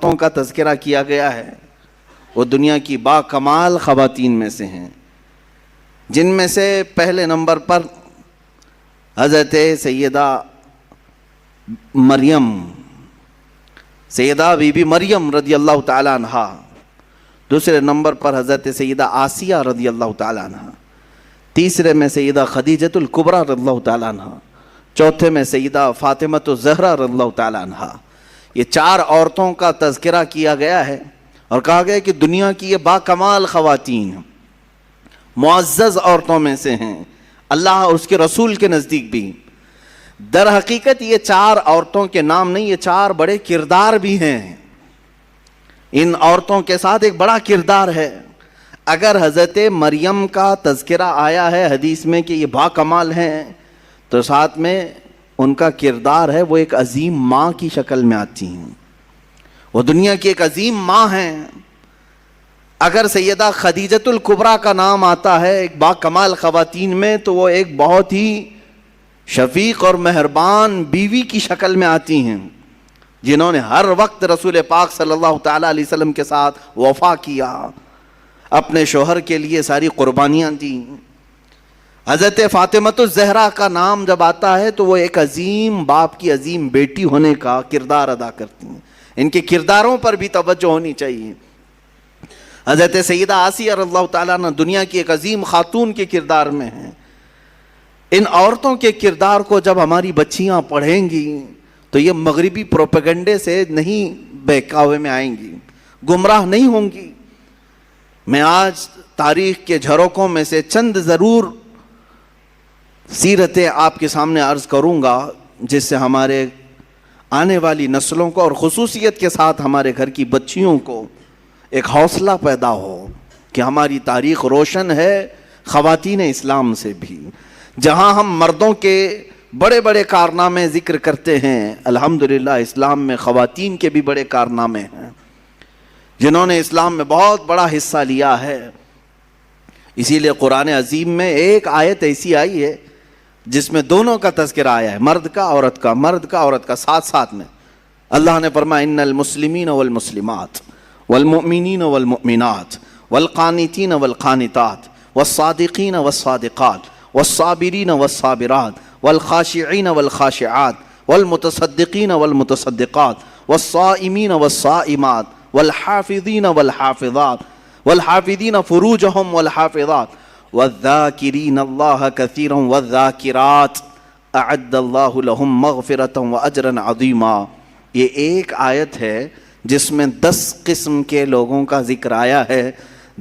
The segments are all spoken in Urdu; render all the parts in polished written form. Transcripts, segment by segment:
عورتوں کا تذکرہ کیا گیا ہے وہ دنیا کی با کمال خواتین میں سے ہیں، جن میں سے پہلے نمبر پر حضرت سیدہ مریم، سیدہ بی بی مریم رضی اللہ تعالیٰ عنہا، دوسرے نمبر پر حضرت سیدہ آسیہ رضی اللہ تعالیٰ عنہا، تیسرے میں سیدہ خدیجۃ الکبریٰ رضی اللہ تعالیٰ عنہا، چوتھے میں سیدہ فاطمۃ الزہرا رضی اللہ تعالیٰ عنہا۔ یہ 4 عورتوں کا تذکرہ کیا گیا ہے اور کہا گیا کہ دنیا کی یہ با کمال خواتین معزز عورتوں میں سے ہیں اللہ اور اس کے رسول کے نزدیک بھی۔ در حقیقت یہ 4 عورتوں کے نام نہیں، یہ 4 بڑے کردار بھی ہیں۔ ان عورتوں کے ساتھ ایک بڑا کردار ہے۔ اگر حضرت مریم کا تذکرہ آیا ہے حدیث میں کہ یہ با کمال ہیں، تو ساتھ میں ان کا کردار ہے وہ ایک عظیم ماں کی شکل میں آتی ہیں، وہ دنیا کی ایک عظیم ماں ہیں۔ اگر سیدہ خدیجۃ الکبریٰ کا نام آتا ہے ایک با کمال خواتین میں، تو وہ ایک بہت ہی شفیق اور مہربان بیوی کی شکل میں آتی ہیں، جنہوں نے ہر وقت رسول پاک صلی اللہ تعالیٰ علیہ وسلم کے ساتھ وفا کیا، اپنے شوہر کے لیے ساری قربانیاں دیں۔ حضرت فاطمۃ الزہرا کا نام جب آتا ہے تو وہ ایک عظیم باپ کی عظیم بیٹی ہونے کا کردار ادا کرتی ہیں، ان کے کرداروں پر بھی توجہ ہونی چاہیے۔ حضرت سیدہ آسیہ رضی اللہ تعالیٰ عنہ دنیا کی ایک عظیم خاتون کے کردار میں ہیں۔ ان عورتوں کے کردار کو جب ہماری بچیاں پڑھیں گی تو یہ مغربی پروپیگنڈے سے نہیں بہکاوے میں آئیں گی، گمراہ نہیں ہوں گی۔ میں آج تاریخ کے جھروکوں میں سے چند ضرور سیرتیں آپ کے سامنے عرض کروں گا، جس سے ہمارے آنے والی نسلوں کو اور خصوصیت کے ساتھ ہمارے گھر کی بچیوں کو ایک حوصلہ پیدا ہو کہ ہماری تاریخ روشن ہے خواتین اسلام سے بھی۔ جہاں ہم مردوں کے بڑے بڑے کارنامے ذکر کرتے ہیں، الحمدللہ اسلام میں خواتین کے بھی بڑے کارنامے ہیں، جنہوں نے اسلام میں بہت بڑا حصہ لیا ہے۔ اسی لیے قرآن عظیم میں ایک آیت ایسی آئی ہے جس میں دونوں کا تذکرہ آیا ہے، مرد کا عورت کا، مرد کا عورت کا، ساتھ ساتھ میں اللہ نے فرمایا ان المسلمین والمسلمات والمؤمنین والمؤمنات والقانتین والقانتات والصادقین والصادقات والصابرین والصابرات والخاشعین والخاشعات والمتصدقین والمتصدقات والصائمین والصائمات والحافظین والحافظات والحافظین فروجہم والحافظات والذاکرین اللہ کثیرا والذاکرات اعد اللہ لہم مغفرۃ واجرا عظیما۔ یہ ایک آیت ہے جس میں 10 قسم کے لوگوں کا ذکر آیا ہے،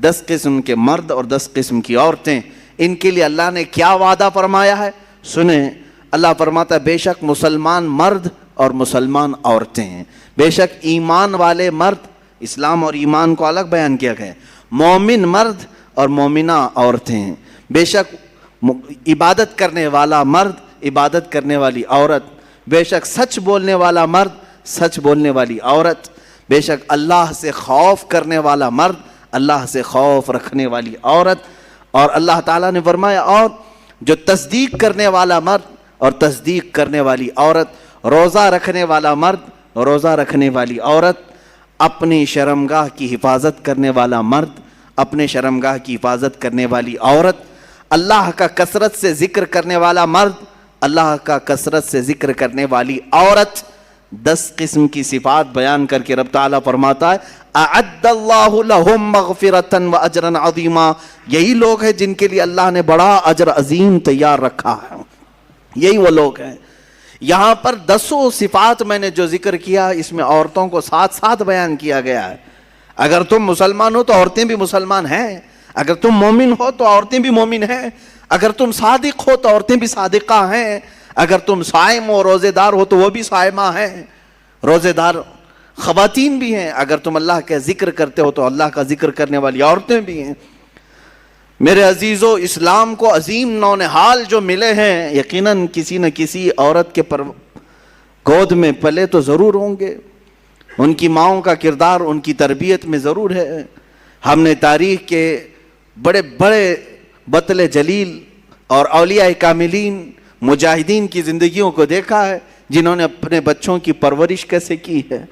10 قسم کے مرد اور 10 قسم کی عورتیں۔ ان کے لیے اللہ نے کیا وعدہ فرمایا ہے سنیں۔ اللہ فرماتا ہے بے شک مسلمان مرد اور مسلمان عورتیں ہیں، بے شک ایمان والے مرد، اسلام اور ایمان کو الگ بیان کیا گیا، مومن مرد اور مومنہ عورتیں ہیں، بے شک عبادت کرنے والا مرد، عبادت کرنے والی عورت، بے شک سچ بولنے والا مرد، سچ بولنے والی عورت، بے شک اللہ سے خوف کرنے والا مرد، اللہ سے خوف رکھنے والی عورت۔ اور اللہ تعالیٰ نے فرمایا اور جو تصدیق کرنے والا مرد اور تصدیق کرنے والی عورت، روزہ رکھنے والا مرد، روزہ رکھنے والی عورت، اپنی شرمگاہ کی حفاظت کرنے والا مرد، اپنے شرمگاہ کی حفاظت کرنے والی عورت، اللہ کا کثرت سے ذکر کرنے والا مرد، اللہ کا کثرت سے ذکر کرنے والی عورت۔ 10 قسم کی صفات بیان کر کے رب تعالیٰ فرماتا ہے اعد اللہ لہم مغفرۃ واجرا عظیما۔ یہی لوگ ہیں جن کے لیے اللہ نے بڑا اجر عظیم تیار رکھا ہے، یہی وہ لوگ ہیں۔ یہاں پر 10 صفات میں نے جو ذکر کیا اس میں عورتوں کو ساتھ ساتھ بیان کیا گیا ہے۔ اگر تم مسلمان ہو تو عورتیں بھی مسلمان ہیں، اگر تم مومن ہو تو عورتیں بھی مومن ہیں، اگر تم صادق ہو تو عورتیں بھی صادقہ ہیں، اگر تم صائم و روزے دار ہو تو وہ بھی صائمہ ہیں، روزے دار خواتین بھی ہیں، اگر تم اللہ کا ذکر کرتے ہو تو اللہ کا ذکر کرنے والی عورتیں بھی ہیں۔ میرے عزیزو، اسلام کو عظیم نونہال جو ملے ہیں یقیناً کسی نہ کسی عورت کے گود میں پلے تو ضرور ہوں گے، ان کی ماؤں کا کردار ان کی تربیت میں ضرور ہے۔ ہم نے تاریخ کے بڑے بڑے بطل جلیل اور اولیاء کاملین مجاہدین کی زندگیوں کو دیکھا ہے، جنہوں نے اپنے بچوں کی پرورش کیسے کی ہے،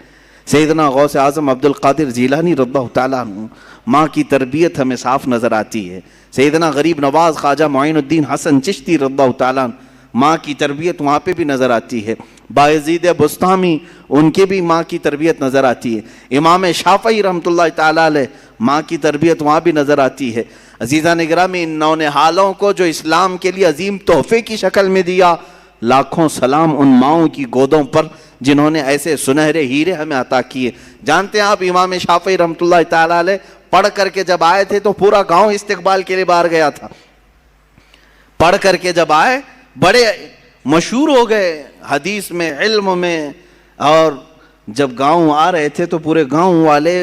سیدنا غوث اعظم عبد القادر جیلانی رضی اللہ تعالیٰ عنہ، ماں کی تربیت ہمیں صاف نظر آتی ہے۔ سیدنا غریب نواز خواجہ معین الدین حسن چشتی رضی اللہ تعالیٰ عنہ، ماں کی تربیت وہاں پہ بھی نظر آتی ہے۔ بایزید بستامی، ان کی بھی ماں کی تربیت نظر آتی ہے۔ امام شافعی رحمۃ اللہ تعالیٰ علیہ، ماں کی تربیت وہاں بھی نظر آتی ہے۔ عزیزان گرامی، ان نونہالوں کو جو اسلام کے لیے عظیم تحفے کی شکل میں دیا، لاکھوں سلام ان ماؤں کی گودوں پر جنہوں نے ایسے سنہرے ہیرے ہمیں عطا کیے۔ جانتے ہیں آپ، امام شافعی رحمۃ اللہ تعالیٰ علیہ پڑھ کر کے جب آئے تھے تو پورا گاؤں استقبال کے لیے باہر گیا تھا۔ پڑھ کر کے جب آئے بڑے مشہور ہو گئے حدیث میں، علم میں، اور جب گاؤں آ رہے تھے تو پورے گاؤں والے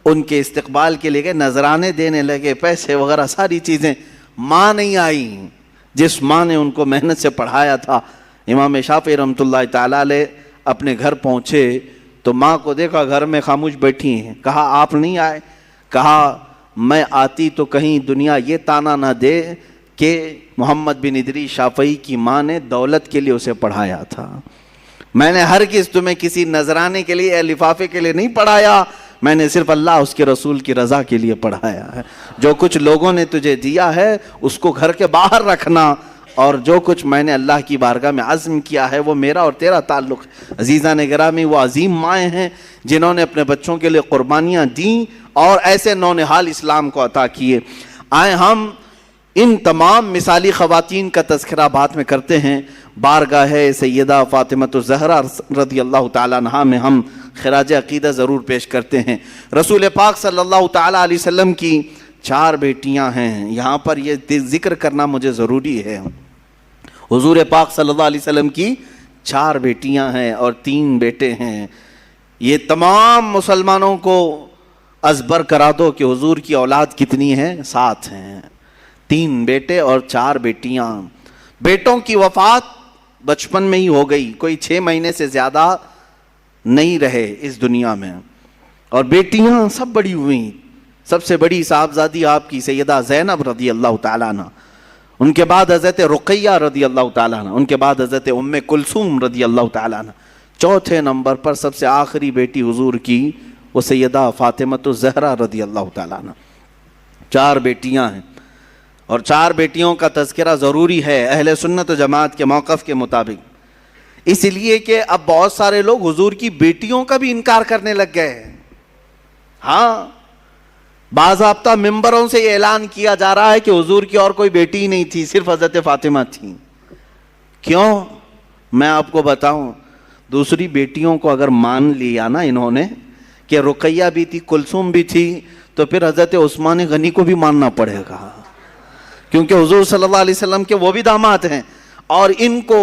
ان کے استقبال کے لیے نذرانے دینے لگے، پیسے وغیرہ ساری چیزیں۔ ماں نہیں آئی جس ماں نے ان کو محنت سے پڑھایا تھا۔ امام شافعی رحمۃ اللہ تعالیٰ علیہ اپنے گھر پہنچے تو ماں کو دیکھا گھر میں خاموش بیٹھی ہیں۔ کہا آپ نہیں آئے؟ کہا میں آتی تو کہیں دنیا یہ تانا نہ دے کہ محمد بن ادریس شافعی کی ماں نے دولت کے لیے اسے پڑھایا تھا۔ میں نے ہرگز تمہیں کسی نذرانے کے لیے یا لفافے کے لیے نہیں پڑھایا، میں نے صرف اللہ اس کے رسول کی رضا کے لیے پڑھایا ہے۔ جو کچھ لوگوں نے تجھے دیا ہے اس کو گھر کے باہر رکھنا، اور جو کچھ میں نے اللہ کی بارگاہ میں عزم کیا ہے وہ میرا اور تیرا تعلق ہے۔ عزیزان گرامی، وہ عظیم مائیں ہیں جنہوں نے اپنے بچوں کے لیے قربانیاں دیں اور ایسے نونہال اسلام کو عطا کیے۔ آئیں ہم ان تمام مثالی خواتین کا تذکرہ بعد میں کرتے ہیں۔ بارگاہ سیدہ فاطمہ الزہرا رضی اللہ تعالیٰ عنہا میں ہم خراج عقیدہ ضرور پیش کرتے ہیں۔ رسول پاک صلی اللہ تعالیٰ علیہ وسلم کی 4 بیٹیاں ہیں، یہاں پر یہ ذکر کرنا مجھے ضروری ہے۔ حضور پاک صلی اللہ علیہ وسلم کی 4 بیٹیاں ہیں اور 3 بیٹے ہیں۔ یہ تمام مسلمانوں کو ازبر کرا دو کہ حضور کی اولاد کتنی ہے؟ 7 ہیں، 3 بیٹے اور 4 بیٹیاں۔ بیٹوں کی وفات بچپن میں ہی ہو گئی، کوئی 6 مہینے سے زیادہ نہیں رہے اس دنیا میں، اور بیٹیاں سب بڑی ہوئیں۔ سب سے بڑی صاحبزادی آپ کی سیدہ زینب رضی اللہ تعالیٰ عنہ، ان کے بعد حضرت رقیہ رضی اللہ تعالیٰ عنہ، ان کے بعد حضرت ام کلثوم رضی اللہ تعالیٰ عنہ، چوتھے نمبر پر سب سے آخری بیٹی حضور کی وہ سیدہ فاطمہ الزہرا رضی اللہ تعالیٰ عنہ۔ 4 بیٹیاں ہیں، اور 4 بیٹیوں کا تذکرہ ضروری ہے اہل سنت و جماعت کے موقف کے مطابق، اس لیے کہ اب بہت سارے لوگ حضور کی بیٹیوں کا بھی انکار کرنے لگ گئے ہیں۔ ہاں، باضابطہ ممبروں سے یہ اعلان کیا جا رہا ہے کہ حضور کی اور کوئی بیٹی ہی نہیں تھی، صرف حضرت فاطمہ تھی۔ کیوں؟ میں آپ کو بتاؤں، دوسری بیٹیوں کو اگر مان لیا نا انہوں نے کہ رقیہ بھی تھی، کلثوم بھی تھی، تو پھر حضرت عثمان غنی کو بھی ماننا پڑے گا، کیونکہ حضور صلی اللہ علیہ وسلم کے وہ بھی داماد ہیں، اور ان کو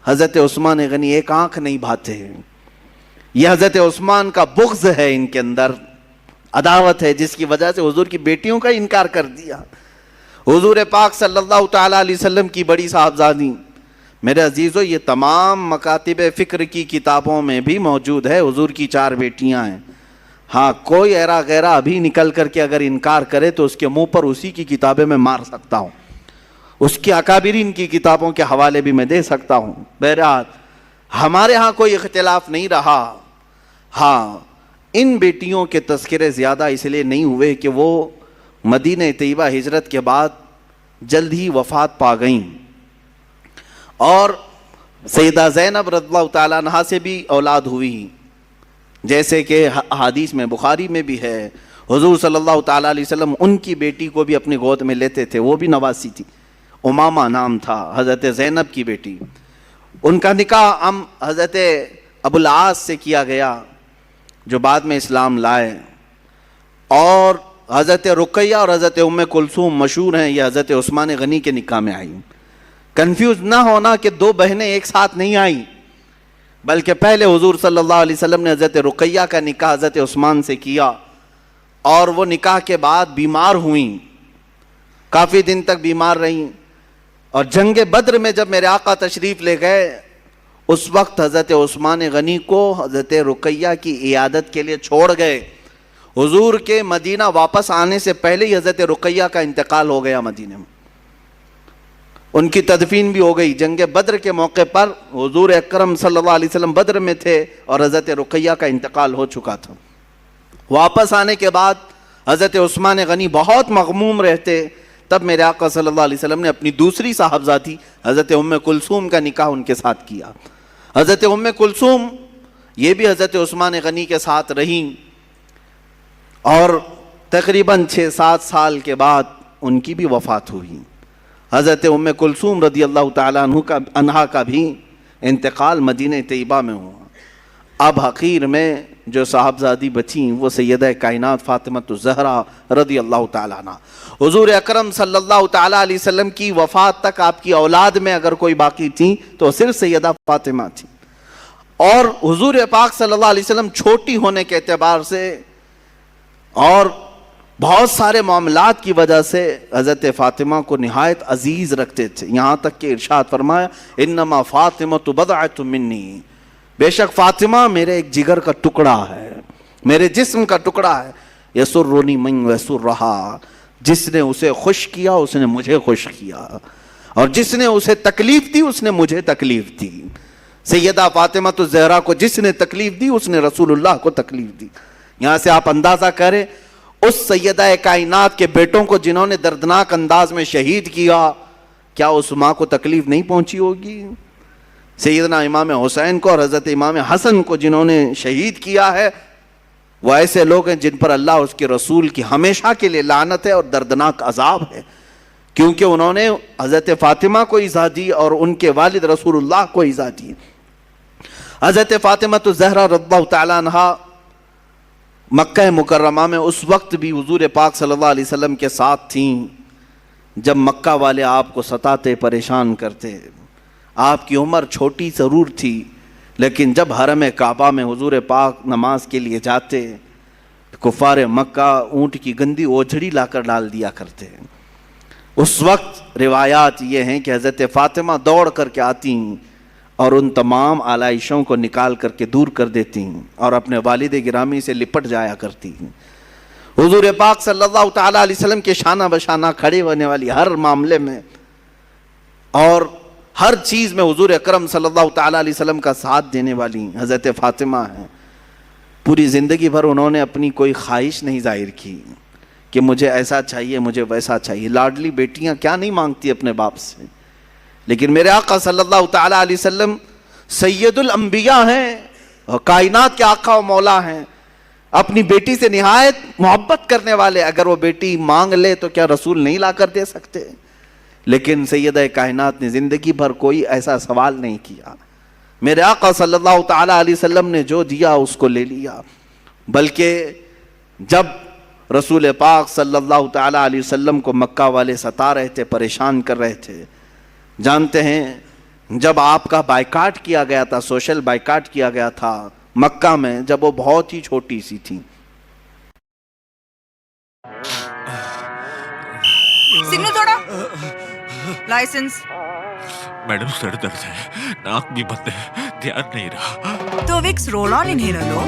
حضرت عثمان غنی ایک آنکھ نہیں بھاتے۔ یہ حضرت عثمان کا بغض ہے ان کے اندر، عداوت ہے، جس کی وجہ سے حضور کی بیٹیوں کا انکار کر دیا۔ حضور پاک صلی اللہ تعالیٰ علیہ وسلم کی بڑی صاحبزادی، میرے عزیزو، یہ تمام مکاتب فکر کی کتابوں میں بھی موجود ہے، حضور کی 4 بیٹیاں ہیں۔ ہاں، کوئی ایرا غیرہ ابھی نکل کر کے اگر انکار کرے تو اس کے منہ پر اسی کی کتابیں میں مار سکتا ہوں، اس کی اکابرین کی کتابوں کے حوالے بھی میں دے سکتا ہوں۔ بہرحال ہمارے ہاں کوئی اختلاف نہیں رہا۔ ہاں، ان بیٹیوں کے تذکرے زیادہ اس لیے نہیں ہوئے کہ وہ مدینہ طیبہ ہجرت کے بعد جلد ہی وفات پا گئیں، اور سیدہ زینب رضی اللہ تعالیٰ عنہا سے بھی اولاد ہوئی، جیسے کہ حدیث میں بخاری میں بھی ہے، حضور صلی اللہ تعالیٰ علیہ وسلم ان کی بیٹی کو بھی اپنی گود میں لیتے تھے، وہ بھی نواسی تھی، امامہ نام تھا، حضرت زینب کی بیٹی۔ ان کا نکاح حضرت ابو العاص سے کیا گیا جو بعد میں اسلام لائے، اور حضرت رقیہ اور حضرت ام کلثوم مشہور ہیں، یہ حضرت عثمان غنی کے نکاح میں آئیں۔ کنفیوز نہ ہونا کہ 2 بہنیں ایک ساتھ نہیں آئیں، بلکہ پہلے حضور صلی اللہ علیہ وسلم نے حضرت رقیہ کا نکاح حضرت عثمان سے کیا، اور وہ نکاح کے بعد بیمار ہوئیں، کافی دن تک بیمار رہیں، اور جنگ بدر میں جب میرے آقا تشریف لے گئے اس وقت حضرت عثمان غنی کو حضرت رقیہ کی عیادت کے لیے چھوڑ گئے۔ حضور کے مدینہ واپس آنے سے پہلے ہی حضرت رقیہ کا انتقال ہو گیا مدینہ میں۔ ان کی تدفین بھی ہو گئی۔ جنگ بدر کے موقع پر حضور اکرم صلی اللہ علیہ وسلم بدر میں تھے اور حضرت رقیہ کا انتقال ہو چکا تھا۔ واپس آنے کے بعد حضرت عثمان غنی بہت مغموم رہتے، تب میرے آقا صلی اللہ علیہ وسلم نے اپنی دوسری صاحبزادی حضرت ام کلثوم کا نکاح ان کے ساتھ کیا۔ حضرت ام کلثوم یہ بھی حضرت عثمان غنی کے ساتھ رہیں اور تقریباً 6-7 سال کے بعد ان کی بھی وفات ہوئی۔ حضرت ام کلثوم رضی اللہ تعالیٰ عنہا کا بھی انتقال مدینہ طیبہ میں ہوا۔ اب حقیر میں جو صاحبزادی بچیں وہ سیدہ کائنات فاطمہ الزہرا رضی اللہ تعالیٰ عنہ۔ حضور اکرم صلی اللہ تعالیٰ علیہ وسلم کی وفات تک آپ کی اولاد میں اگر کوئی باقی تھی تو صرف سیدہ فاطمہ تھی، اور حضور پاک صلی اللہ علیہ وسلم چھوٹی ہونے کے اعتبار سے اور بہت سارے معاملات کی وجہ سے حضرت فاطمہ کو نہایت عزیز رکھتے تھے، یہاں تک کہ ارشاد فرمایا انما فاطمہ بضعۃ منی، بے شک فاطمہ میرے ایک جگر کا ٹکڑا ہے، میرے جسم کا ٹکڑا ہے، یسرنی من یسرھا، جس نے اسے خوش کیا اس نے مجھے خوش کیا، اور جس نے اسے تکلیف دی اس نے مجھے تکلیف دی۔ سیدہ فاطمہ الزہرا کو جس نے تکلیف دی اس نے رسول اللہ کو تکلیف دی۔ یہاں سے آپ اندازہ کریں اس سیدہ کائنات کے بیٹوں کو جنہوں نے دردناک انداز میں شہید کیا، کیا اس ماں کو تکلیف نہیں پہنچی ہوگی؟ سیدنا امام حسین کو اور حضرت امام حسن کو جنہوں نے شہید کیا ہے وہ ایسے لوگ ہیں جن پر اللہ اس کے رسول کی ہمیشہ کے لیے لعنت ہے اور دردناک عذاب ہے، کیونکہ انہوں نے حضرت فاطمہ کو ایذا دی اور ان کے والد رسول اللہ کو ایذا دی۔ حضرت فاطمہ الزہرا رضی اللہ تعالیٰ عنہا مکہ مکرمہ میں اس وقت بھی حضور پاک صلی اللہ علیہ وسلم کے ساتھ تھیں جب مکہ والے آپ کو ستاتے پریشان کرتے۔ آپ کی عمر چھوٹی ضرور تھی لیکن جب حرم کعبہ میں حضور پاک نماز کے لیے جاتے کفار مکہ اونٹ کی گندی اوجھڑی لا کر ڈال دیا کرتے۔ اس وقت روایات یہ ہیں کہ حضرت فاطمہ دوڑ کر کے آتی اور ان تمام آلائشوں کو نکال کر کے دور کر دیتی اور اپنے والد گرامی سے لپٹ جایا کرتی۔ حضور پاک صلی اللہ تعالیٰ علیہ وسلم کے شانہ بشانہ کھڑے ہونے والی ہر معاملے میں اور ہر چیز میں حضور اکرم صلی اللہ تعالیٰ علیہ وسلم کا ساتھ دینے والی حضرت فاطمہ ہیں۔ پوری زندگی بھر انہوں نے اپنی کوئی خواہش نہیں ظاہر کی کہ مجھے ایسا چاہیے مجھے ویسا چاہیے۔ لاڈلی بیٹیاں کیا نہیں مانگتی اپنے باپ سے، لیکن میرے آقا صلی اللہ تعالیٰ علیہ وسلم سید الانبیاء ہیں اور کائنات کے آقا و مولا ہیں، اپنی بیٹی سے نہایت محبت کرنے والے، اگر وہ بیٹی مانگ لے تو کیا رسول نہیں لا کر دے سکتے؟ لیکن سیدہ کائنات نے زندگی بھر کوئی ایسا سوال نہیں کیا۔ میرے آقا صلی اللہ تعالیٰ علیہ وسلم نے جو دیا اس کو لے لیا، بلکہ جب رسول پاک صلی اللہ تعالیٰ علیہ وسلم کو مکہ والے ستا رہے تھے، پریشان کر رہے تھے، جانتے ہیں جب آپ کا بائیکاٹ کیا گیا تھا، سوشل بائیکاٹ کیا گیا تھا مکہ میں، جب وہ بہت ہی چھوٹی سی تھی۔ سگنل توڑا، لائسنس۔ میڈم سر درد ہے، ناک بھی بند ہے، دھیان نہیں رہا۔ تو Vicks roll on inhaler love.